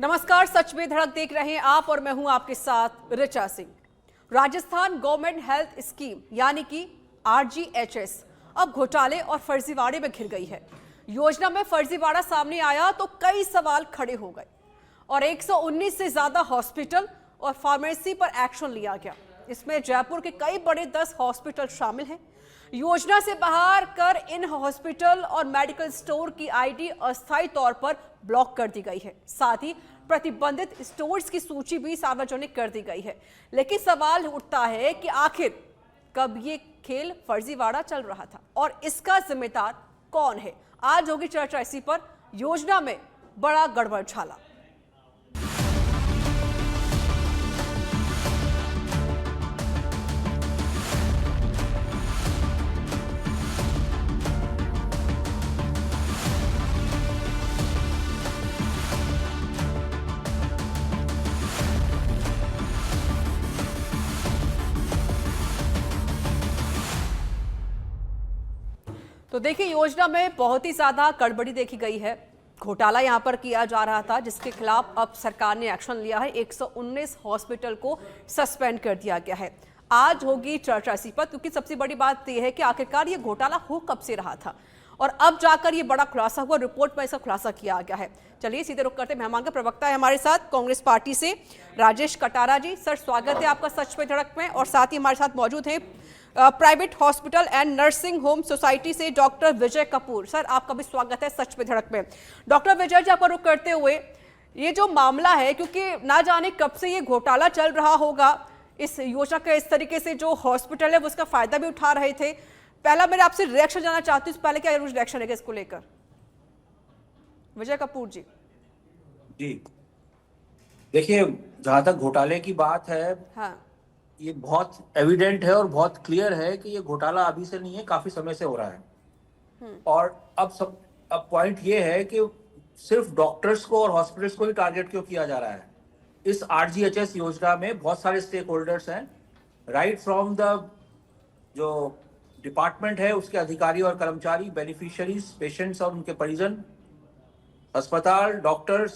नमस्कार, सच में धड़क देख रहे हैं आप और मैं हूं आपके साथ Richa Singh. Rajasthan government health scheme यानी कि आरजीएचएस अब घोटाले और फर्जीवाड़े में घिर गई है। योजना में फर्जीवाड़ा सामने आया तो कई सवाल खड़े हो गए और 119 से ज्यादा हॉस्पिटल और फार्मेसी पर एक्शन लिया गया। इसमें जयपुर के कई बड़े 10 हॉस्पिटल शामिल हैं। योजना से बाहर कर इन हॉस्पिटल और मेडिकल स्टोर की आईडी अस्थायी तौर पर ब्लॉक कर दी गई है। साथ ही प्रतिबंधित स्टोर्स की सूची भी सार्वजनिक कर दी गई है। लेकिन सवाल उठता है कि आखिर कब ये खेल फर्जीवाड़ा चल रहा था और इसका जिम्मेदार कौन है। आज होगी चर्चा इसी पर। योजना में बड़ा गड़बड़झाला। तो देखिए, योजना में बहुत ही ज्यादा गड़बड़ी देखी गई है। घोटाला यहां पर किया जा रहा था, जिसके खिलाफ अब सरकार ने एक्शन लिया है। 119 हॉस्पिटल को सस्पेंड कर दिया गया है। आज होगी चर्चा इसी पर, क्योंकि सबसे बड़ी बात यह है कि आखिरकार ये घोटाला हो कब से रहा था और अब जाकर ये बड़ा खुलासा हुआ। रिपोर्ट में इसका खुलासा किया गया है। चलिए सीधे रुक करते, मेहमान का प्रवक्ता है हमारे साथ कांग्रेस पार्टी से राजेश कटारा जी। सर, स्वागत है आपका सच पे धड़क में। और साथ ही हमारे साथ मौजूद हैं private hospital and nursing home society से डॉक्टर विजय कपूर। सर, आपका भी स्वागत है सच पे धड़क में। डॉक्टर विजय जी, आपका रुख करते हुए, ये जो मामला है, क्योंकि ना जाने कब से ये घोटाला चल रहा होगा, इस योजना का इस तरीके से जो हॉस्पिटल है वो उसका फायदा भी उठा रहे थे। पहला मेरे आपसे रिएक्शन जानना चाहती हूँ, पहले क्या रिएक्शन है इसको लेकर? विजय कपूर जी। जी देखिए, जहां तक घोटाले की बात है, हाँ, ये बहुत एविडेंट है और बहुत क्लियर है कि ये घोटाला अभी से नहीं है, काफी समय से हो रहा है। और अब पॉइंट ये है कि सिर्फ डॉक्टर्स को और हॉस्पिटल्स को ही टारगेट क्यों किया जा रहा है। इस आरजीएचएस योजना में बहुत सारे स्टेक होल्डर्स हैं, राइट फ्रॉम द जो डिपार्टमेंट है उसके अधिकारी और कर्मचारी, बेनिफिशियरीज, पेशेंट्स और उनके परिजन, अस्पताल, डॉक्टर्स,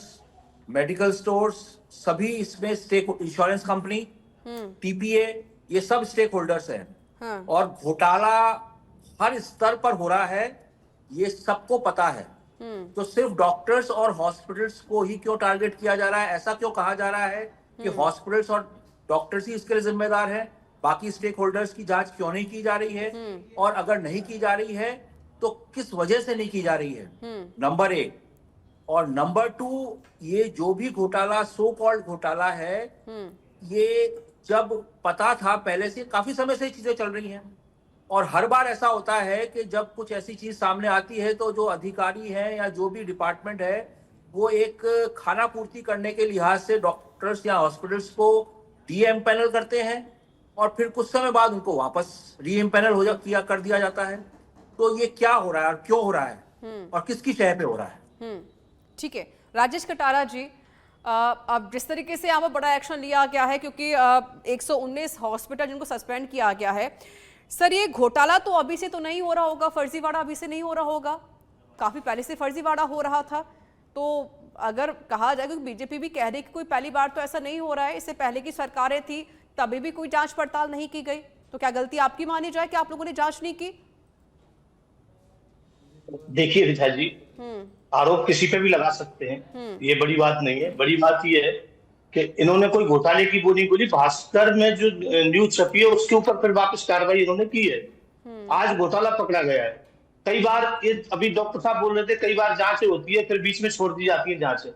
मेडिकल स्टोर्स, सभी इसमें स्टेक, इंश्योरेंस कंपनी, टीपीए, ये सब स्टेक होल्डर्स हैं। हाँ। और घोटाला हर स्तर पर हो रहा है, ये सबको पता है। तो सिर्फ डॉक्टर्स और हॉस्पिटल्स को ही क्यों टारगेट किया जा रहा है? ऐसा क्यों कहा जा रहा है कि हॉस्पिटल्स और डॉक्टर्स ही इसके लिए जिम्मेदार हैं? बाकी स्टेक होल्डर्स की जांच क्यों नहीं की जा रही है? और अगर नहीं की जा रही है तो किस वजह से नहीं की जा रही है? नंबर 1। और नंबर 2, ये जो भी घोटाला, सो कॉल्ड घोटाला है, ये जब पता था पहले से, काफी समय से चीजें चल रही हैं। और हर बार ऐसा होता है कि जब कुछ ऐसी चीज सामने आती है तो जो अधिकारी है या जो भी डिपार्टमेंट है, वो एक खाना पूर्ति करने के लिहाज से डॉक्टर्स या हॉस्पिटल्स को डी एम्पैनल करते हैं और फिर कुछ समय बाद उनको वापस री एम्पैनल कर दिया जाता है। तो ये क्या हो रहा है और क्यों हो रहा है और किसकी शय पे हो रहा है? ठीक है राजेश कटारा जी, अब जिस तरीके से यहाँ पर बड़ा एक्शन लिया गया है, क्योंकि 119 हॉस्पिटल जिनको सस्पेंड किया गया है, सर ये घोटाला तो अभी से तो नहीं हो रहा होगा, फर्जीवाड़ा अभी से नहीं हो रहा होगा, काफी पहले से फर्जीवाड़ा हो रहा था। तो अगर कहा जाए, क्योंकि बीजेपी भी कह रही कि कोई पहली बार तो ऐसा नहीं हो रहा है, इससे पहले की सरकारें थी तभी भी कोई जांच पड़ताल नहीं की गई, तो क्या गलती आपकी मानी जाए कि आप लोगों ने जांच नहीं की? देखिए रिचा जी, आरोप किसी पे भी लगा सकते हैं, ये बड़ी बात नहीं है। बड़ी बात ये है कि इन्होंने कोई घोटाले की वो नहीं बोली। भास्कर में जो न्यूज छपी है उसके ऊपर फिर वापस कार्रवाई इन्होंने की है। आज घोटाला पकड़ा गया है। कई बार ये अभी डॉक्टर साहब बोल रहे थे, कई बार जांचें होती है फिर बीच में छोड़ दी जाती है जांचें।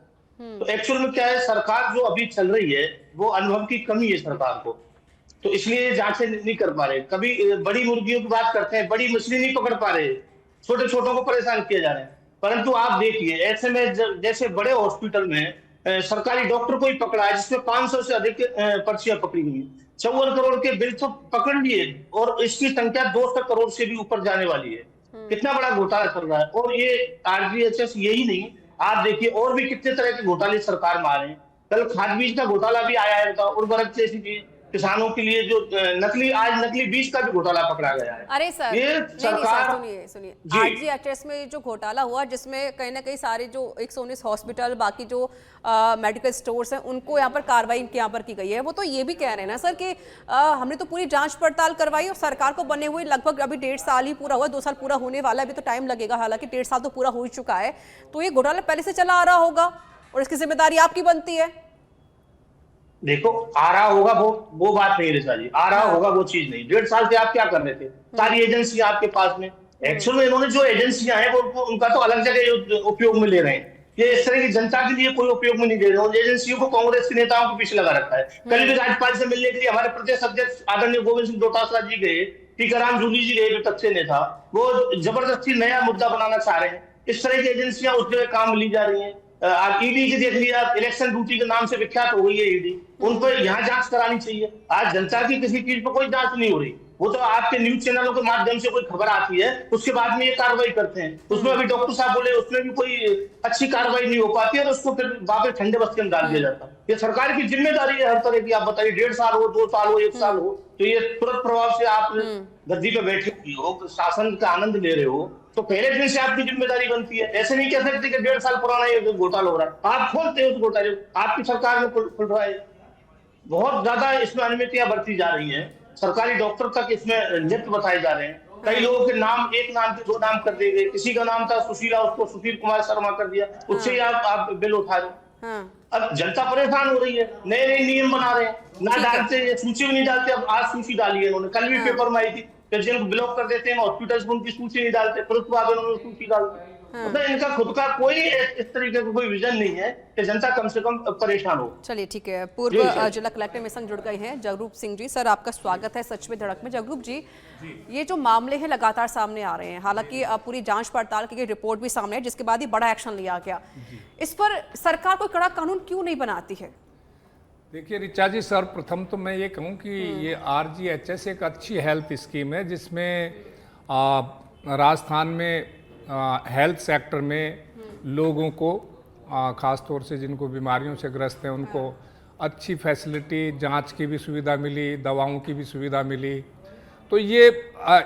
तो एक्चुअल में क्या है, सरकार जो अभी चल रही है वो अनुभव की कमी है सरकार को, तो इसलिए जांचें नहीं कर पा रहे। कभी बड़ी मुर्गियों की बात करते हैं, बड़ी मछली नहीं पकड़ पा रहे, छोटे छोटों को परेशान किया जा रहा है। परंतु आप देखिए, ऐसे में जैसे बड़े हॉस्पिटल में सरकारी डॉक्टर को ही पकड़ा है जिसमें 500 से अधिक पर्चियां पकड़ी हुई, 54 करोड़ के बिल तो पकड़ लिए और इसकी संख्या 200 करोड़ से भी ऊपर जाने वाली है। कितना बड़ा घोटाला चल रहा है। और ये आरजीएचएस यही नहीं, आप देखिए और भी कितने तरह के घोटाले सरकार में आ रहे हैं। कल खाद बीज का घोटाला भी आया है, उर्वरक जैसी चीज, किसानों के लिए जो नकली बीज का भी घोटाला पकड़ा गया है। अरे सर, ये नहीं सरकार सर, सुनिए सुनिए, जी। आरजीएचएस में जो घोटाला हुआ, जिसमें कहीं ना कहीं सारे जो 119 हॉस्पिटल, बाकी जो मेडिकल स्टोर्स हैं, उनको यहाँ पर कार्रवाई यहाँ पर की गई है। वो तो ये भी कह रहे हैं ना सर कि हमने तो पूरी जांच पड़ताल करवाई और सरकार को बने हुए लगभग अभी 1.5 साल ही पूरा हुआ, 2 साल पूरा होने वाला है, अभी तो टाइम लगेगा, हालांकि 1.5 साल तो पूरा हो ही चुका है। तो ये घोटाला पहले से चला आ रहा होगा और इसकी जिम्मेदारी आपकी बनती है। देखो, आ रहा होगा वो बात नहीं रिचा जी, आ रहा होगा वो चीज नहीं। 1.5 साल से आप क्या कर रहे थे? सारी एजेंसियां आपके पास में, एक्चुअल में इन्होंने जो एजेंसियां हैं वो उनका तो अलग जगह उपयोग में ले रहे हैं। ये इस तरह की जनता के लिए कोई उपयोग में नहीं दे रहे। एजेंसियों को कांग्रेस के नेताओं के पीछे लगा रखा है। कल भी राज्यपाल से मिलने के लिए हमारे प्रदेश अध्यक्ष आदरणीय गोविंद सिंह डोटासरा जी गए, टीकाराम जूली जी गए, जो तक से नेता, वो जबरदस्ती नया मुद्दा बनाना चाह रहे हैं। इस तरह की एजेंसियां उस जगह काम ली जा रही है। आप ईडी की देख लिया, इलेक्शन ड्यूटी के नाम से विख्यात हो गई है ईडी, उन पर यहाँ जांच करानी चाहिए। आज जनता की किसी चीज पर कोई जांच नहीं हो रही, वो तो आपके न्यूज चैनलों के माध्यम से कोई खबर आती है, उसके बाद में ये कार्रवाई करते हैं। उसमें अभी डॉक्टर साहब बोले उसमें भी कोई अच्छी कार्रवाई नहीं हो पाती है, तो उसको फिर वापस ठंडे बस्ते में डाल दिया जाता है। ये सरकार की जिम्मेदारी है हर तरह की। आप बताइए, 1.5 साल हो, 2 साल हो, 1 साल हो, तो ये तुरंत प्रभाव से आप गद्दी पे बैठे हुए हो, शासन का आनंद ले रहे हो, तो पहले दिन से आपकी जिम्मेदारी बनती है। ऐसे नहीं कह सकते कि 1.5 साल पुराना ये घोटाला हो रहा है। आप खोलते हो उस घोटाले, आपकी सरकार में खुल रहा है। बहुत ज्यादा इसमें अनियमितताएं बरती जा रही हैं। सरकारी डॉक्टर तक इसमें नियुक्त बताए जा रहे हैं। कई लोगों के नाम, एक नाम के 2 नाम कर दिए गए। किसी का नाम था सुशीला, उसको सुशील कुमार शर्मा कर दिया, उससे ही आप बिल उठा रहे हो। अब जनता परेशान हो रही है, नए नए नियम बना रहे हैं, ना डालते, सूची भी नहीं डालते। अब आज सूची डाली है इन्होंने, कल भी पेपर में आई थी, जिनको ब्लॉक कर देते हैं हॉस्पिटल्स में, उनकी सूची नहीं डालते, फिर उसके बाद उन्होंने सूची डालते। मतलब इनका खुद का कोई इस तरीके का कोई विजन नहीं है कि जनता कम से कम परेशान हो। चलिए ठीक है, पूर्व जिला कलेक्टर में संग जुड़ गए हैं जगरूप सिंह जी। सर, आपका स्वागत है सच में धड़क में। जगरूप जी, ये जो मामले हैं लगातार सामने आ रहे हैं, हालांकि अब पूरी जांच पड़ताल की रिपोर्ट भी सामने है, जिसके बाद ही बड़ा एक्शन लिया गया। इस पर सरकार कोई कड़ा कानून क्यों नहीं बनाती है? देखिए रिचा जी, सर्वप्रथम तो मैं ये कहूँ कि ये आरजीएचएस एक अच्छी हेल्थ स्कीम है, जिसमें राजस्थान में हेल्थ सेक्टर में लोगों को, ख़ास तौर से जिनको बीमारियों से ग्रस्त हैं, उनको अच्छी फैसिलिटी, जांच की भी सुविधा मिली, दवाओं की भी सुविधा मिली। तो ये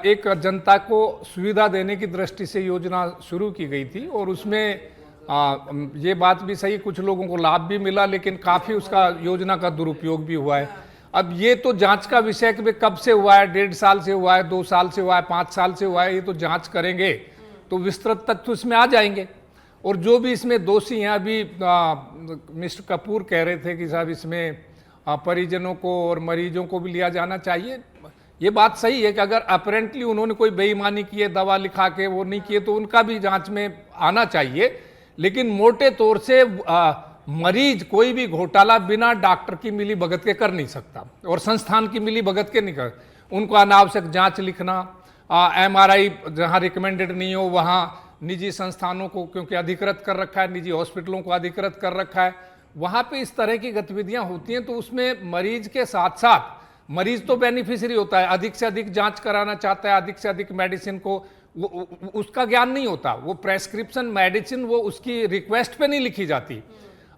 एक जनता को सुविधा देने की दृष्टि से योजना शुरू की गई थी, और उसमें ये बात भी सही, कुछ लोगों को लाभ भी मिला, लेकिन काफ़ी उसका योजना का दुरुपयोग भी हुआ है। अब ये तो जांच का विषय है कि कब से हुआ है, 1.5 साल से हुआ है, 2 साल से हुआ है, 5 साल से हुआ है, ये तो जांच करेंगे तो विस्तृत तथ्य इसमें आ जाएंगे। और जो भी इसमें दोषी हैं, अभी मिस्टर कपूर कह रहे थे कि साहब इसमें परिजनों को और मरीजों को भी लिया जाना चाहिए। ये बात सही है कि अगर अपेरेंटली उन्होंने कोई बेईमानी की है, दवा लिखा के वो नहीं किए, तो उनका भी जांच में आना चाहिए। लेकिन मोटे तौर से मरीज कोई भी घोटाला बिना डॉक्टर की मिली भगत के कर नहीं सकता, और संस्थान की मिली भगत के नहीं कर। उनको अनावश्यक जांच लिखना, MRI जहां रिकमेंडेड नहीं हो वहां निजी संस्थानों को, क्योंकि अधिकृत कर रखा है, निजी हॉस्पिटलों को अधिकृत कर रखा है, वहां पे इस तरह की गतिविधियां होती हैं। तो उसमें मरीज के साथ साथ, मरीज तो बेनिफिशियरी होता है, अधिक से अधिक जांच कराना चाहता है, अधिक से अधिक मेडिसिन को, उसका ज्ञान नहीं होता। वो प्रेस्क्रिप्शन मेडिसिन वो उसकी रिक्वेस्ट पे नहीं लिखी जाती।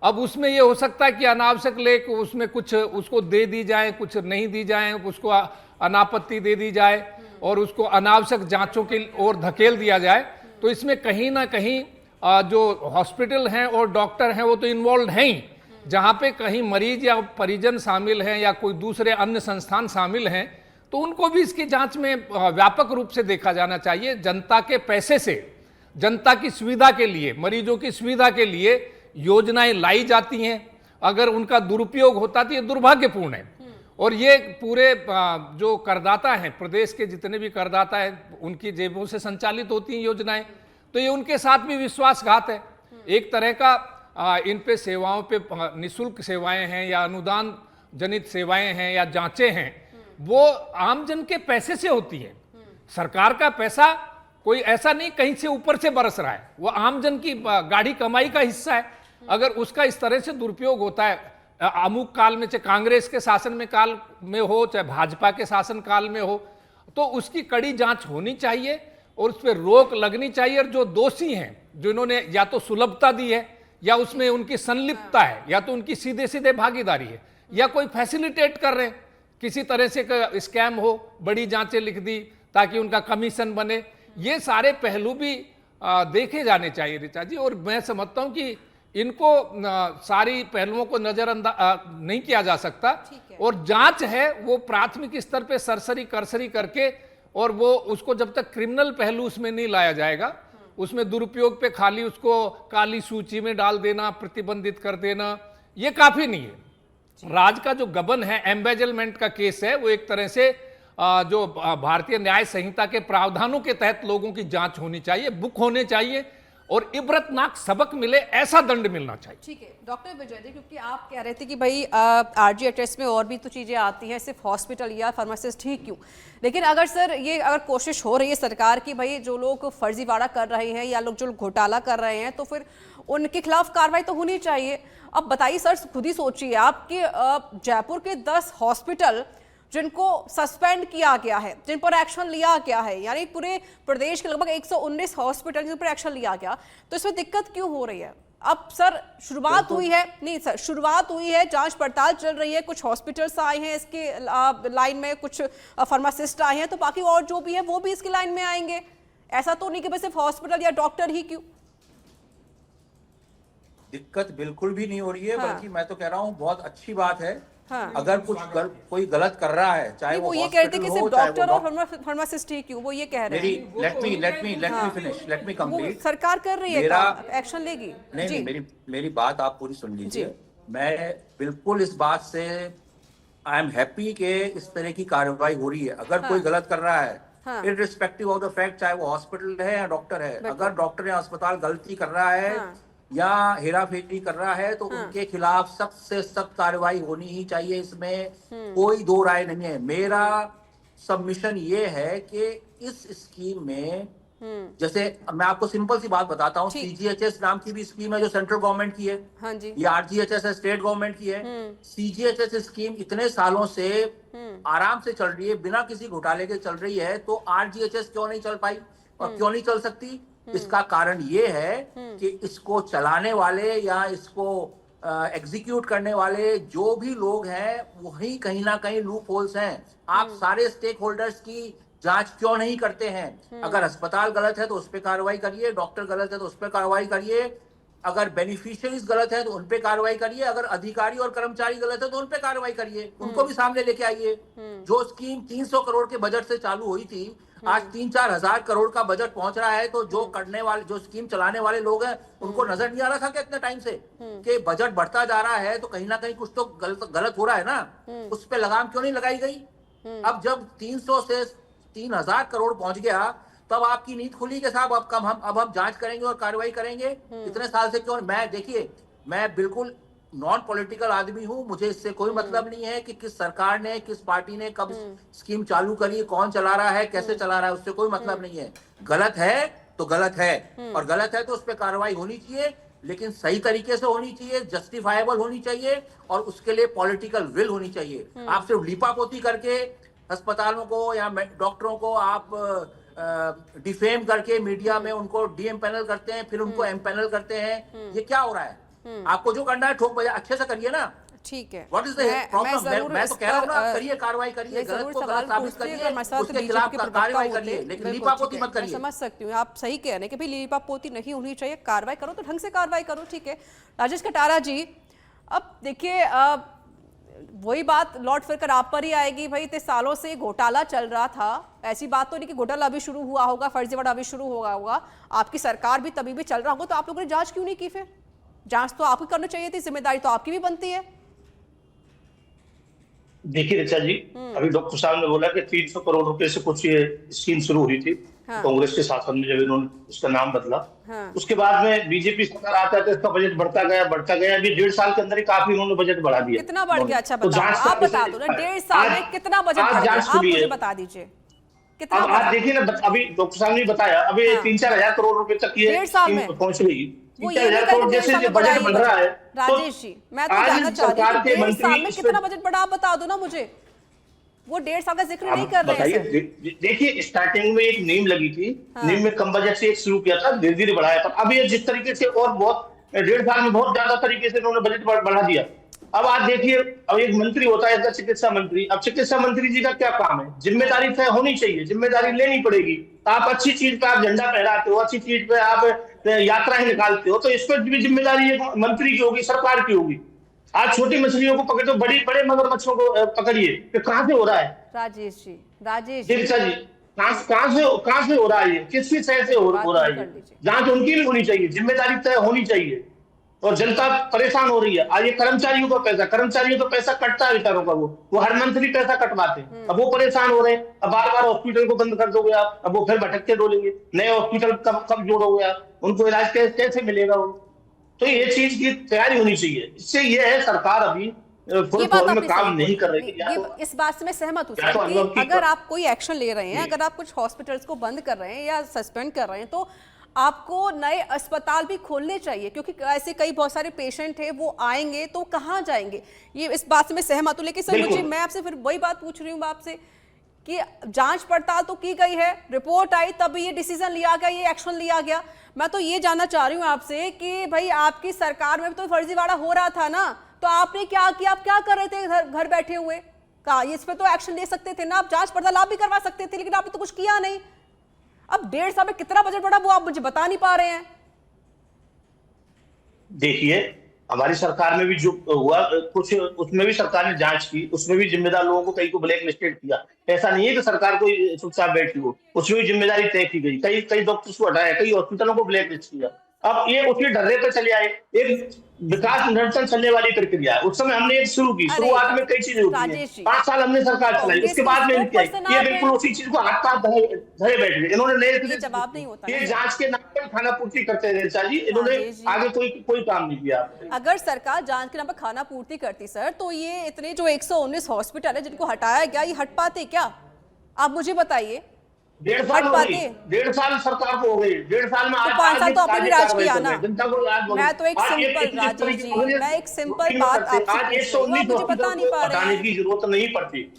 अब उसमें ये हो सकता है कि अनावश्यक लेख उसमें कुछ उसको दे दी जाए, कुछ नहीं दी जाए, उसको अनापत्ति दे दी जाए और उसको अनावश्यक जांचों की ओर धकेल दिया जाए। तो इसमें कहीं ना कहीं जो हॉस्पिटल हैं और डॉक्टर हैं वो तो इन्वॉल्व हैं ही। जहाँ पे कहीं मरीज या परिजन शामिल हैं या कोई दूसरे अन्य संस्थान शामिल हैं, तो उनको भी इसकी जांच में व्यापक रूप से देखा जाना चाहिए। जनता के पैसे से, जनता की सुविधा के लिए, मरीजों की सुविधा के लिए योजनाएं लाई जाती हैं, अगर उनका दुरुपयोग होता तो ये दुर्भाग्यपूर्ण है। और ये पूरे जो करदाता हैं, प्रदेश के जितने भी करदाता हैं, उनकी जेबों से संचालित होती हैं योजनाएं, तो ये उनके साथ भी विश्वासघात है। एक तरह का इन पे सेवाओं पे निःशुल्क सेवाएं हैं या अनुदान जनित सेवाएं हैं या जांचें हैं, वो आमजन के पैसे से होती है। सरकार का पैसा कोई ऐसा नहीं कहीं से ऊपर से बरस रहा है, वो आमजन की गाढ़ी कमाई का हिस्सा है। अगर उसका इस तरह से दुरुपयोग होता है, अमुक काल में, चाहे कांग्रेस के शासन में काल में हो, चाहे भाजपा के शासन काल में हो, तो उसकी कड़ी जांच होनी चाहिए और उस पर रोक लगनी चाहिए। और जो दोषी हैं, जिन्होंने या तो सुलभता दी है, या उसमें उनकी संलिप्तता है, या तो उनकी सीधे सीधे भागीदारी है, या कोई फैसिलिटेट कर रहे हैं, किसी तरह से स्कैम हो, बड़ी जांचें लिख दी ताकि उनका कमीशन बने। ये सारे पहलू भी देखे जाने चाहिए ऋचा जी, और मैं समझता हूं कि इनको सारी पहलुओं को नजरअंदाज नहीं किया जा सकता। और जांच है वो प्राथमिक स्तर पे सरसरी करसरी करके, और वो उसको जब तक क्रिमिनल पहलू उसमें नहीं लाया जाएगा, उसमें दुरुपयोग पे खाली उसको काली सूची में डाल देना, प्रतिबंधित कर देना, ये काफी नहीं है। राज का जो गबन है, एम्बेजलमेंट का केस है, वो एक तरह से जो भारतीय न्याय संहिता के प्रावधानों के तहत लोगों की जांच होनी चाहिए, बुक होने चाहिए, और इबरतनाक सबक मिले, ऐसा दंड मिलना चाहिए। ठीक है डॉक्टर विजय जी, क्योंकि आप कह रहे थे कि भाई आरजीएचएस में और भी तो चीज़ें आती हैं, सिर्फ हॉस्पिटल या फार्मासिस्ट ही क्यों। लेकिन अगर सर ये अगर कोशिश हो रही है सरकार की, भाई जो लोग फर्जीवाड़ा कर रहे हैं या लोग जो घोटाला कर रहे हैं, तो फिर उनके खिलाफ कार्रवाई तो होनी चाहिए। अब बताइए सर, खुद ही सोचिए आप कि जयपुर के 10 हॉस्पिटल जिनको सस्पेंड किया गया है, जिन पर एक्शन लिया गया है, यानी पूरे प्रदेश के लगभग 119 हॉस्पिटल जिन पर एक्शन लिया गया, तो इसमें दिक्कत क्यों हो रही है? अब सर शुरुआत हुई है, नहीं सर शुरुआत हुई है, जांच पड़ताल चल रही है, कुछ हॉस्पिटल्स आए हैं इसके लाइन में, कुछ फार्मासिस्ट आए हैं, तो बाकी और जो भी है वो भी इसकी लाइन में आएंगे। ऐसा तो नहीं कि बस सिर्फ हॉस्पिटल या डॉक्टर ही क्यों। दिक्कत बिल्कुल भी नहीं हो रही है, बल्कि मैं तो कह रहा हूँ बहुत अच्छी बात है। हाँ। अगर कोई गलत कर रहा है, चाहे वो ये कह रहे थे कि सिर्फ डॉक्टर और फार्मासिस्ट ही क्यों, वो ये कह रहे हैं। Let me finish, let me complete. सरकार कर रही है, एक्शन लेगी। नहीं, मेरी बात आप पूरी सुन लीजिए। मैं बिल्कुल इस बात से आई एम हैप्पी कि इस तरह की कार्रवाई हो रही है। अगर कोई गलत कर रहा है, इररिस्पेक्टिव ऑफ द फैक्ट, चाहे वो हॉस्पिटल है या डॉक्टर है, अगर डॉक्टर या अस्पताल गलती कर रहा है या हेरा फेरी कर रहा है, तो उनके खिलाफ सख्त से सख्त कार्रवाई होनी ही चाहिए। इसमें कोई दो राय नहीं है। मेरा सबमिशन ये है कि इस स्कीम में, जैसे मैं आपको सिंपल सी बात बताता हूँ, सीजीएचएस नाम की भी स्कीम है जो सेंट्रल गवर्नमेंट की है। हाँ जी। ये आरजीएचएस है, स्टेट गवर्नमेंट की है। सीजीएचएस स्कीम इतने सालों से आराम से चल रही है, बिना किसी घोटाले के चल रही है, तो आरजीएचएस क्यों नहीं चल पाई और क्यों नहीं चल सकती? इसका कारण ये है कि इसको चलाने वाले या इसको एग्जीक्यूट करने वाले जो भी लोग हैं, वही कहीं ना कहीं लूप होल्स हैं। आप सारे स्टेक होल्डर्स की जांच क्यों नहीं करते हैं? अगर अस्पताल गलत है तो उस पर कार्रवाई करिए, डॉक्टर गलत है तो उस पर कार्रवाई करिए, अगर बेनिफिशियरीज गलत है तो उन पे कार्रवाई करिए, अगर अधिकारी और कर्मचारी गलत है तो उन पे कार्रवाई करिए, उनको भी सामने लेके आइए। जो स्कीम 300 करोड़ के बजट से चालू हुई थी, आज 3-4 हजार करोड़ का बजट पहुंच रहा है, तो जो करने वाले, जो स्कीम चलाने वाले लोग हैं, उनको नजर नहीं आ रहा था कि इतने टाइम से कि बजट बढ़ता जा रहा है, तो कहीं ना कहीं कुछ तो गलत हो रहा है ना। उस पे लगाम क्यों नहीं लगाई गई? अब जब 300 से 3000 करोड़ पहुंच गया, तब आपकी नींद खुली कि साहब अब हम जांच करेंगे और कार्रवाई करेंगे। इतने साल से क्यों? देखिए, मैं बिल्कुल नॉन पॉलिटिकल आदमी हूं, मुझे इससे कोई मतलब नहीं है कि किस सरकार ने, किस पार्टी ने कब स्कीम चालू करी, कौन चला रहा है, कैसे चला रहा है, उससे कोई मतलब नहीं है। गलत है तो गलत है, और गलत है तो उस पर कार्रवाई होनी चाहिए, लेकिन सही तरीके से होनी चाहिए, जस्टिफाइबल होनी चाहिए, और उसके लिए पॉलिटिकल विल होनी चाहिए। आप सिर्फ लीपापोती करके अस्पतालों को या डॉक्टरों को आप डिफेम करके मीडिया में उनको डीएम पैनल करते हैं, फिर उनको एम पैनल करते हैं। ये क्या हो रहा है? आपको जो करना है ठोक बजा अच्छे से करिए ना। ठीक है, व्हाट इज द प्रॉब्लम? मैं तो कह रहा हूं ना, करिए, कार्रवाई करिए, गलत को गलत साबित करिए, उसके खिलाफ कार्रवाई करिए, लेकिन लीपापोती मत करिए। समझ सकती हूँ, आप सही कह रहे हैं कि भाई लीपापोती नहीं होनी चाहिए, कार्रवाई करो तो ढंग से कार्रवाई करो। ठीक है राजेश कटारा जी, अब देखिए वही बात लौट फिर कर आप पर ही आएगी। भाई इतने सालों से घोटाला चल रहा था, ऐसी बात तो नहीं कि घोटाला अभी शुरू हुआ होगा, फर्जीवाड़ा अभी शुरू हुआ होगा, आपकी सरकार भी तभी भी चल रहा होगा, तो आप लोगों ने जांच क्यों नहीं की? फिर जांच तो आपको करनी चाहिए थी, जिम्मेदारी तो आपकी भी बनती है। देखिए ऋचा जी, अभी डॉक्टर साहब ने बोला कि 300 करोड़ रुपए से कुछ ये स्कीम शुरू हुई थी कांग्रेस के शासन में, जब इन्होंने उसका नाम बदला। उसके बाद में बीजेपी सरकार आता है तो इसका बजट बढ़ता गया। अभी 1.5 साल के अंदर ही काफी इन्होंने बजट बढ़ा दिया। कितना बढ़ गया? अच्छा बताओ, आप बता दो ना, 1.5 साल में कितना बजट बढ़ गया, आप मुझे बता दीजिए कितना। आप देखिए ना, अभी डॉक्टर साहब ने बताया, अभी 3-4 हजार करोड़ रुपए तक ये पहुंच गई। वो ये नहीं करेंगे जैसे बजट बढ़ रहा है। राजेश जी, मैं तो जानना चाह रही हूँ 1.5 साल में कितना बजट बढ़ा, आप बता दो ना मुझे। वो 1.5 साल का जिक्र नहीं कर रहे हैं। देखिए, स्टार्टिंग में एक नीम लगी थी, नीम में कम बजट से शुरू किया था, धीरे धीरे बढ़ाया था। अब ये जिस तरीके से और बहुत 1.5 साल में बहुत ज्यादा तरीके से इन्होंने बजट बढ़ा दिया, अब आप देखिए, अब एक मंत्री होता है इसका चिकित्सा मंत्री। अब चिकित्सा मंत्री जी का क्या काम है? जिम्मेदारी तय होनी चाहिए, जिम्मेदारी लेनी पड़ेगी। आप अच्छी चीज पे आप झंडा फहराते हो, अच्छी चीज पे आप यात्राएं निकालते हो, तो इस पर भी जिम्मेदारी एक मंत्री की होगी, सरकार की होगी। आज छोटी मछलियों को पकड़ो, बड़ी बड़े मगरमच्छों को पकड़िए, तो कहां से हो रहा है? राजेश जी दीक्षा जी, कहां से हो रहा है? ये किसकी सह से हो रहा है? जांच उनकी भी होनी चाहिए, जिम्मेदारी तय होनी चाहिए। और जनता परेशान हो रही है। आज ये कर्मचारियों का पैसा कटता है बेचारों का, वो हर मंथली पैसा कटवाते हैं। अब वो परेशान हो रहे हैं। अब बार बार हॉस्पिटल को बंद कर दोगे आप, अब वो फिर भटकते डोलेंगे। नए हॉस्पिटल कब जोड़ोगे आप? उनको इलाज कैसे मिलेगा? तो ये चीज की तैयारी होनी चाहिए। इससे ये है, सरकार अभी फुल फ्लोर में काम नहीं कर रही है। इस बात से मैं सहमत हूँ सर कि अगर आप कोई एक्शन ले रहे हैं, अगर आप कुछ हॉस्पिटल्स को बंद कर रहे हैं या सस्पेंड कर रहे हैं, तो आपको नए अस्पताल भी खोलने चाहिए, क्योंकि ऐसे कई बहुत सारे पेशेंट हैं, वो आएंगे तो कहाँ जाएंगे। ये इस बात से मैं सहमत हूँ। लेकिन सर मैं आपसे फिर वही बात पूछ रही हूँ आपसे कि जांच पड़ताल तो की गई है, रिपोर्ट आई, तब ये डिसीजन लिया गया, ये एक्शन लिया गया। मैं तो ये जानना चाह रही हूँ आपसे कि भाई आपकी सरकार में तो फर्जीवाड़ा हो रहा था ना, तो आपने क्या किया? आप क्या कर रहे थे घर बैठे हुए? कहा इस पे तो एक्शन ले सकते थे ना, आप जांच पड़ताल आप भी करवा सकते थे, लेकिन आपने तो कुछ किया नहीं। अब 1.5 साल में कितना बजट बढ़ा वो आप मुझे बता नहीं पा रहे हैं। देखिए, हमारी सरकार में भी जो हुआ कुछ, उसमें भी सरकार ने जांच की, उसमें भी जिम्मेदार लोगों को कई को ब्लैक लिस्टेड किया। ऐसा नहीं है कि सरकार को चुपचाप बैठी हो, उसमें भी जिम्मेदारी तय की गई। कई डॉक्टर्स को हटाया, कई हॉस्पिटलों को ब्लैक लिस्ट किया। अब ये उसी डर्रे पे चले आए। एक विकास निरंतर चलने वाली प्रक्रिया है। उस समय हमने एक शुरू की, शुरुआत में कई चीजें होती है। 5 साल हमने सरकार चलाई, उसके बाद में ये बिल्कुल उसी चीज को हाथ पाथ धरे बैठ गए। इन्होंने नए जवाब नहीं होता, ये जांच के नाम पर खाना पूर्ति करते रहे जी। इन्होंने आगे कोई काम नहीं किया। अगर सरकार जांच के नाम पर खाना पूर्ति करती सर, तो ये इतने जो 119 हॉस्पिटल है जिनको हटाया गया, ये हट पाते क्या? आप मुझे बताइए। 1.5 साल सरकार को हो गई। 1.5 साल में तो 5 साल तो आपने भी राज किया ना। मैं तो एक सिंपल राजेश जी, मैं एक सिंपल बात आपसे पूछ रही हूँ, मुझे बता नहीं पा रहे हैं। की जरूरत नहीं पड़ती।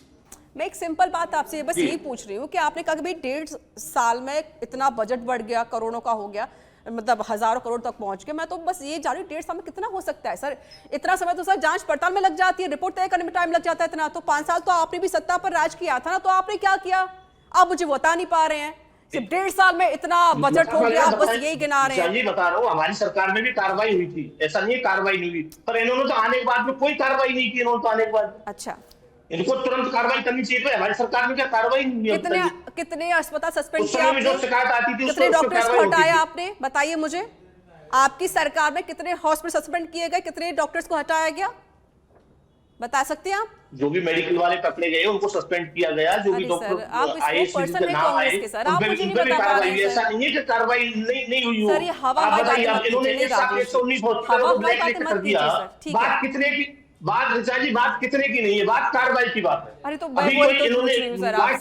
मैं एक सिंपल बात आपसे बस यही पूछ रही हूँ कि आपने कहा कि भाई 1.5 साल में इतना बजट बढ़ गया, करोड़ों का हो गया, मतलब हजारों करोड़ तक पहुंच गए। मैं तो बस ये जान रही हूँ 1.5 साल में कितना हो सकता है सर? इतना समय तो सर जांच पड़ताल में लग जाती है, रिपोर्ट तय करने में टाइम लग जाता है इतना। तो 5 साल तो आपने भी सत्ता पर राज किया था ना, तो आपने क्या किया? आप मुझे बता नहीं पा रहे हैं। सिर्फ 1.5 साल में इतना बजट हो गया, आप बस यही गिना रहे हैं। बता रहा हूँ, हमारी सरकार में भी कार्रवाई हुई थी, ऐसा नहीं है कार्रवाई नहीं हुई, पर इन्होंने तो आने के बाद में कोई कार्रवाई नहीं की। इन्होंने तो आने के बाद, अच्छा, इनको तुरंत कार्रवाई करनी चाहिए। हमारी सरकार में क्या कार्रवाई नहीं है? कितने अस्पताल सस्पेंड किया आपने? जो शिकायत आती थी, कितने डॉक्टर्स को हटाया आपने? बताइए मुझे। आपकी सरकार में कितने हॉस्पिटल सस्पेंड किए गए, कितने डॉक्टर्स को हटाया गया, बता सकते हैं आप? जो भी मेडिकल वाले पकड़े गए उनको सस्पेंड किया गया। जो भी डॉक्टर आए, ऐसा नहीं है कि कार्रवाई नहीं हुई हो। सर ये हवा इन्होंने 119 हॉस्पिटल को ब्लैक लिस्ट कर दिया। बात कितने की बात ऋचा जी, बात कितने की नहीं है, बात कार्रवाई की बात है। अरे तो अभी कोई इन्होंने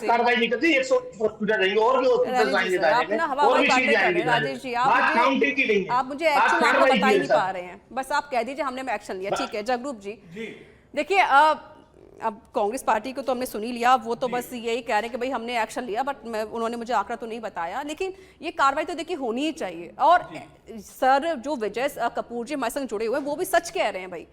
कार्रवाई नहीं करती। 119 हॉस्पिटल रहेंगे और भी हॉस्पिटल आएंगे, और भी चीजें आएंगी। राजेश जी, बात काउंटिंग की नहीं है, आप मुझे एक्शन बता ही नहीं पा रहे हैं। बस आप कह दीजिए हमने एक्शन लिया, ठीक है। जगरूप जी, देखिए अब कांग्रेस पार्टी को तो हमने सुन ही लिया, वो तो बस यही कह रहे हैं कि भाई हमने एक्शन लिया, बट उन्होंने मुझे आंकड़ा तो नहीं बताया। लेकिन ये कार्रवाई तो देखिए होनी ही चाहिए। और सर जो विजय कपूर जी हमारे संग जुड़े हुए हैं, वो भी सच कह रहे हैं भाई,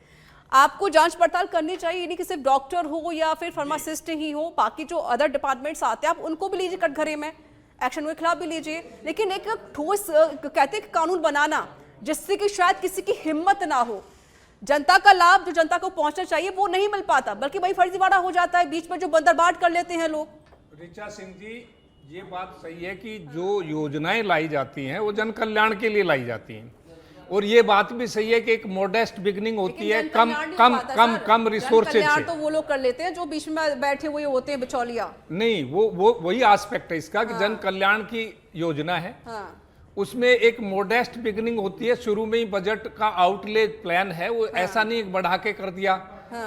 आपको जांच पड़ताल करनी चाहिए। नहीं कि सिर्फ डॉक्टर हो या फिर फार्मासिस्ट ही हो, बाकी जो अदर डिपार्टमेंट्स आते हैं आप उनको भी लीजिए कटघरे में, एक्शन के खिलाफ भी लीजिए। लेकिन एक ठोस कहते हैं कानून बनाना जिससे कि शायद किसी की हिम्मत ना हो, जनता का लाभ जो जनता को पहुंचना चाहिए वो नहीं मिल पाता, बल्कि भाई फर्जीवाड़ा हो जाता है, बीच में जो बंदरबाट कर लेते हैं लोग। ऋचा सिंह जी, ये बात सही है कि जो योजनाएं लाई जाती हैं वो जन कल्याण के लिए लाई जाती हैं, और ये बात भी सही है कि एक मोडेस्ट बिगनिंग होती है कम रिसोर्सेज से। तो वो लोग कर लेते हैं जो बीच में बैठे हुए होते हैं बिचौलिया। नहीं, वो वही एस्पेक्ट है इसका कि जन कल्याण की योजना है, उसमें एक मोडेस्ट बिगनिंग होती है। शुरू में ही बजट का आउटले प्लान है, वो ऐसा नहीं बढ़ा के कर दिया।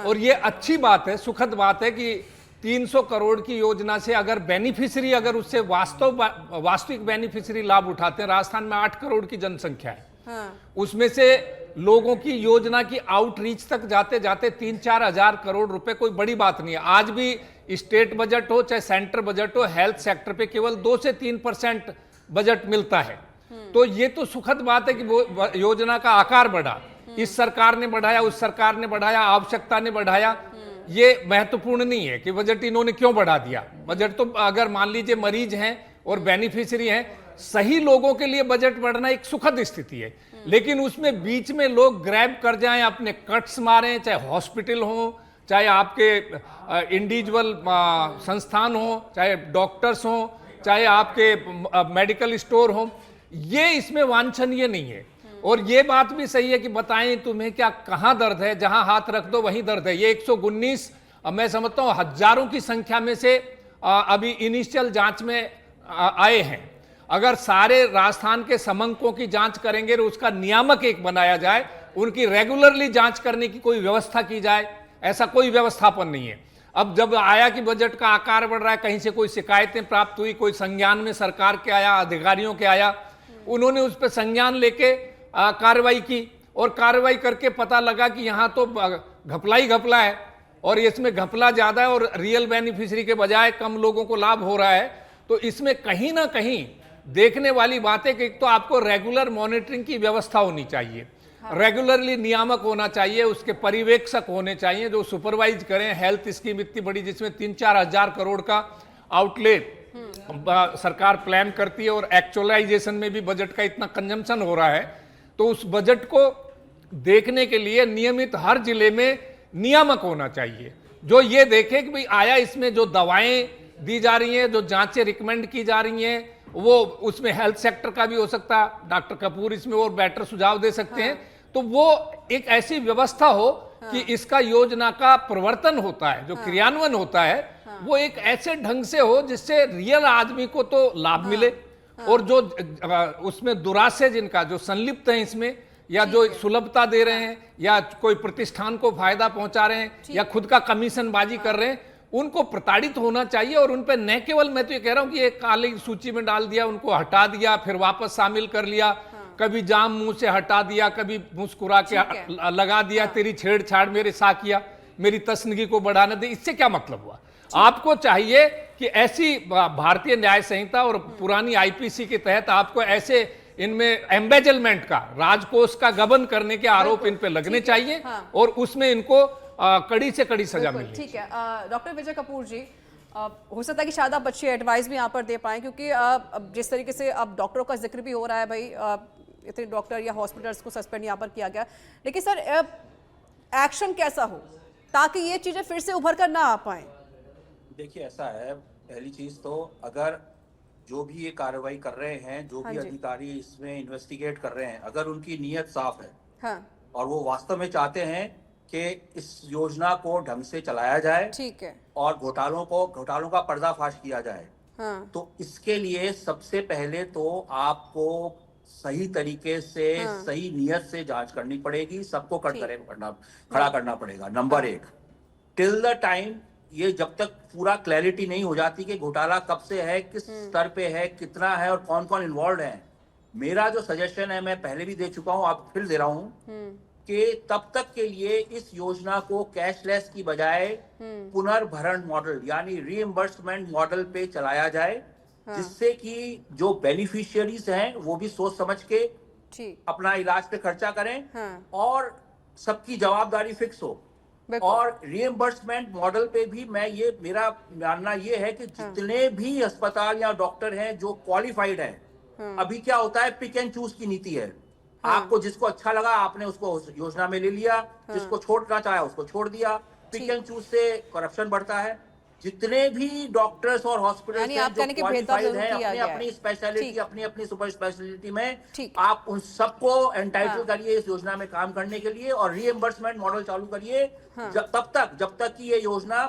और ये अच्छी बात है, सुखद बात है कि 300 करोड़ की योजना से अगर बेनिफिशियरी, अगर उससे वास्तविक बेनिफिशियरी लाभ उठाते हैं, राजस्थान में 8 करोड़ की जनसंख्या है, उसमें से लोगों की योजना की आउटरीच तक जाते जाते 3-4 हजार करोड़ रुपए कोई बड़ी बात नहीं है। आज भी स्टेट बजट हो चाहे सेंटर बजट हो, हेल्थ सेक्टर पे केवल 2 से 3% बजट मिलता है। तो ये तो सुखद बात है कि वो योजना का आकार बढ़ा, इस सरकार ने बढ़ाया, उस सरकार ने बढ़ाया, आवश्यकता ने बढ़ाया, ये महत्वपूर्ण नहीं है कि बजट इन्होंने क्यों बढ़ा दिया। बजट तो अगर मान लीजिए मरीज हैं और बेनिफिशियरी हैं, सही लोगों के लिए बजट बढ़ना एक सुखद स्थिति है, लेकिन उसमें बीच में लोग ग्रैब कर जाएं, अपने कट्स मारें, चाहे हॉस्पिटल हो, चाहे आपके इंडिविजुअल संस्थान हो, चाहे डॉक्टर्स हो, चाहे आपके मेडिकल स्टोर हो, ये इसमें वांछनीय नहीं है। और ये बात भी सही है कि बताएं तुम्हें क्या कहां दर्द है, जहां हाथ रख दो वहीं दर्द है। ये 119 मैं समझता हूं हजारों की संख्या में से अभी इनिशियल जांच में आए हैं। अगर सारे राजस्थान के समंकों की जांच करेंगे तो उसका नियामक एक बनाया जाए, उनकी रेगुलरली जांच करने की कोई व्यवस्था की जाए, ऐसा कोई व्यवस्थापन नहीं है। अब जब आया कि बजट का आकार बढ़ रहा है, कहीं से कोई शिकायतें प्राप्त हुई, कोई संज्ञान में सरकार के आया, अधिकारियों के आया, उन्होंने उस पर संज्ञान लेके कार्रवाई की और कार्रवाई करके पता लगा कि यहां तो घपला ही घपला है और इसमें घपला ज्यादा है और रियल बेनिफिशियरी के बजाय कम लोगों को लाभ हो रहा है। तो इसमें कहीं ना कहीं देखने वाली बात है कि एक तो आपको रेगुलर मॉनिटरिंग की व्यवस्था होनी चाहिए, रेगुलरली नियामक होना चाहिए, उसके पर्यवेक्षक होने चाहिए जो सुपरवाइज करें। हेल्थ स्कीम इतनी बड़ी जिसमें 3-4 हजार करोड़ का आउटले सरकार प्लान करती है और एक्चुअलाइजेशन में भी बजट का इतना कंजम्पशन हो रहा है, तो उस बजट को देखने के लिए नियमित हर जिले में नियामक होना चाहिए जो ये देखे कि भाई आया इसमें जो दवाएं दी जा रही हैं, जो जांचें रिकमेंड की जा रही हैं, वो उसमें हेल्थ सेक्टर का भी हो सकता है, डॉक्टर कपूर इसमें और बेटर सुझाव दे सकते हैं। तो वो एक ऐसी व्यवस्था हो कि इसका योजना का प्रवर्तन होता है, जो क्रियान्वयन होता है, वो एक ऐसे ढंग से हो जिससे रियल आदमी को तो लाभ मिले और जो उसमें दुराशय जिनका जो संलिप्त है इसमें, या जो सुलभता दे रहे हैं, या कोई प्रतिष्ठान को फायदा पहुंचा रहे हैं, या खुद का कमीशन बाजी कर रहे हैं, उनको प्रताड़ित होना चाहिए। और उन पर न केवल मैं तो ये कह रहा हूं कि एक काली सूची में डाल दिया, उनको हटा दिया, फिर वापस शामिल कर लिया, कभी जाम मुंह से हटा दिया, कभी मुस्कुरा के लगा दिया, तेरी छेड़छाड़ मेरे साथ किया, मेरी तस्नगी को बढ़ाने दे। इससे क्या मतलब हुआ? आपको चाहिए कि ऐसी भारतीय न्याय संहिता और पुरानी आईपीसी के तहत आपको ऐसे इनमें एम्बेजलमेंट का, राजकोष का गबन करने के आरोप इन पे लगने चाहिए और उसमें इनको कड़ी से कड़ी सजा मिलनी। ठीक है डॉक्टर विजय कपूर जी, हो सकता है कि शायद आप अच्छी एडवाइस भी यहाँ पर दे पाएं, क्योंकि अब जिस तरीके से अब डॉक्टरों का जिक्र भी हो रहा है, भाई इतने डॉक्टर या हॉस्पिटल्स को सस्पेंड यहाँ पर किया गया, लेकिन सर एक्शन कैसा हो ताकि ये चीजें फिर से उभर कर ना आ पाए? देखिए ऐसा है, पहली चीज तो अगर जो भी ये कार्रवाई कर रहे हैं, जो भी अधिकारी इसमें इन्वेस्टिगेट कर रहे हैं, अगर उनकी नीयत साफ है और वो वास्तव में चाहते हैं कि इस योजना को ढंग से चलाया जाए, ठीक है, और घोटालों का पर्दाफाश किया जाए, तो इसके लिए सबसे पहले तो आपको सही तरीके से सही नियत से जांच करनी पड़ेगी, सबको खड़ा करना पड़ेगा। नंबर 1, टिल द टाइम ये जब तक पूरा क्लैरिटी नहीं हो जाती कि घोटाला कब से है, किस स्तर पे है, कितना है और कौन कौन इन्वॉल्व है, मेरा जो सजेशन है, मैं पहले भी दे चुका हूं, आप फिर दे रहा हूं कि तब तक के लिए इस योजना को कैशलेस की बजाय पुनर्भरण मॉडल यानी रीइंबर्समेंट मॉडल पे चलाया जाए, जिससे कि जो बेनिफिशियरीज हैं वो भी सोच समझ के अपना इलाज पे खर्चा करें और सबकी जवाबदारी फिक्स हो। और रीइंबर्समेंट मॉडल पे भी मेरा मानना ये है कि जितने भी अस्पताल या डॉक्टर हैं जो क्वालिफाइड हैं, अभी क्या होता है, पिक एंड चूज की नीति है। आपको जिसको अच्छा लगा आपने उसको योजना में ले लिया, जिसको छोड़ना चाहा उसको छोड़ दिया। पिक एंड चूज से करप्शन बढ़ता है। जितने भी डॉक्टर्स और हॉस्पिटल जो क्वालिफाइड हैं, अपनी अपनी स्पेशलिटी, अपनी अपनी सुपर स्पेशलिटी में, आप उन सबको एंटाइटल करिए इस योजना में काम करने के लिए और रीइंबर्समेंट मॉडल चालू करिए जब तक कि ये योजना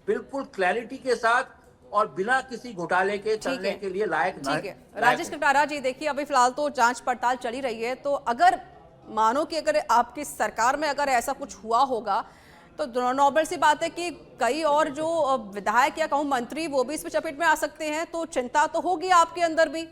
बिल्कुल क्लैरिटी के साथ और बिना किसी घोटाले के चलने के लिए लायक ना है। राजेश कटारा जी, देखिए अभी फिलहाल तो जांच पड़ताल चली रही है, तो अगर मानो कि अगर आपकी सरकार में अगर ऐसा कुछ हुआ होगा तो नॉर्मल सी बात है कि कई और जो विधायक या कहूं मंत्री वो भी इसमें चपेट में आ सकते हैं, तो चिंता तो होगी आपके अंदर भी।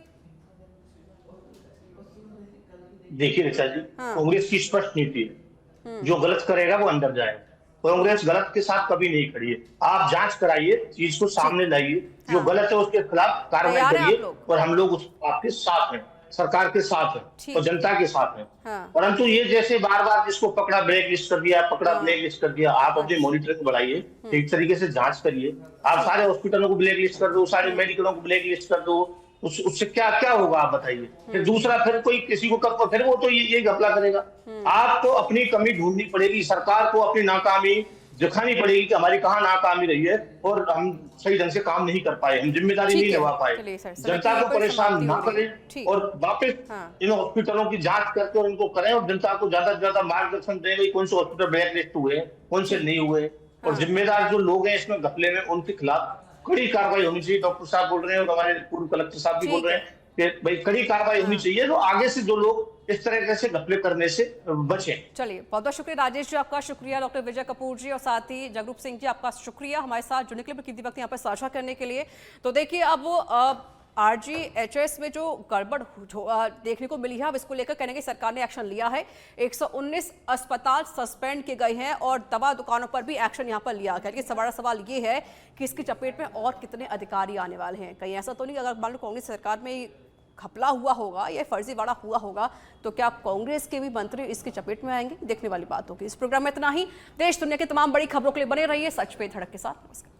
देखिए ऋचा जी, कांग्रेस की स्पष्ट नीति है, जो गलत करेगा वो अंदर जाएगा। कांग्रेस गलत के साथ कभी नहीं खड़ी है। आप जांच कराइए, चीज को सामने लाइए, जो गलत है उसके खिलाफ कार्रवाई करिए और हम लोग आपके साथ हैं। सरकार के साथ ठीक। है और जनता के साथ है। हाँ। परंतु ये जैसे बार बार जिसको पकड़ा ब्लैक लिस्ट कर दिया, पकड़ा हाँ। ब्लैक लिस्ट कर दिया, आप अपनी मॉनिटरिंग बढ़ाइए, ठीक तरीके से जांच करिए। आप सारे हॉस्पिटलों को ब्लैक लिस्ट कर दो, सारे मेडिकलों को ब्लैक लिस्ट कर दो, उससे क्या क्या होगा आप बताइए। फिर दूसरा, फिर कोई किसी को कर, फिर वो तो ये घपला करेगा। आपको अपनी कमी ढूंढनी पड़ेगी, सरकार को अपनी नाकामी दिखानी पड़ेगी कि हमारी कहाँ नाकामी रही है और हम सही ढंग से काम नहीं कर पाए, हम जिम्मेदारी ठीक नहीं है। निभा पाए। चलिए सर, समय जनता की को कोई परेशान समाप्ति ना हो रही है। करें ठीक। और वापस हाँ। इन हॉस्पिटलों की जांच करके और इनको करें और जनता को ज्यादा से ज्यादा मार्गदर्शन दें कि कौन से हॉस्पिटल ब्लैक लिस्ट हुए, कौन से नहीं हुए, और हाँ। जिम्मेदार जो लोग हैं इसमें घपले में, उनके खिलाफ कड़ी कार्रवाई होनी चाहिए। डॉक्टर साहब बोल रहे हैं और हमारे पूर्व कलेक्टर साहब भी ठीक बोल रहे हैं कि भाई कड़ी कार्रवाई होनी चाहिए, तो आगे से जो लोग इस तरह से घपले करने से बचें। चलिए, बहुत बहुत शुक्रिया राजेश जी, आपका शुक्रिया डॉक्टर विजय कपूर जी, और साथ ही जगरूप सिंह जी, आपका शुक्रिया हमारे साथ जुड़ने के लिए, कीमती वक्त यहाँ पर साझा करने के लिए। तो देखिए, अब RGHS में जो गड़बड़ देखने को मिली है, अब इसको लेकर कहने की सरकार ने एक्शन लिया है। 119 अस्पताल सस्पेंड किए गए हैं और दवा दुकानों पर भी एक्शन यहाँ पर लिया गया। लेकिन बड़ा सवाल ये है कि इसकी चपेट में और कितने अधिकारी आने वाले हैं। कहीं ऐसा तो नहीं, अगर मान लो कांग्रेस सरकार में घपला हुआ होगा या फर्जीवाड़ा हुआ होगा, तो क्या कांग्रेस के भी मंत्री इसकी चपेट में आएंगे? देखने वाली बात होगी। इस प्रोग्राम में इतना ही। देश दुनिया की तमाम बड़ी खबरों के लिए बने रहिए सच पे धड़क के साथ। नमस्कार।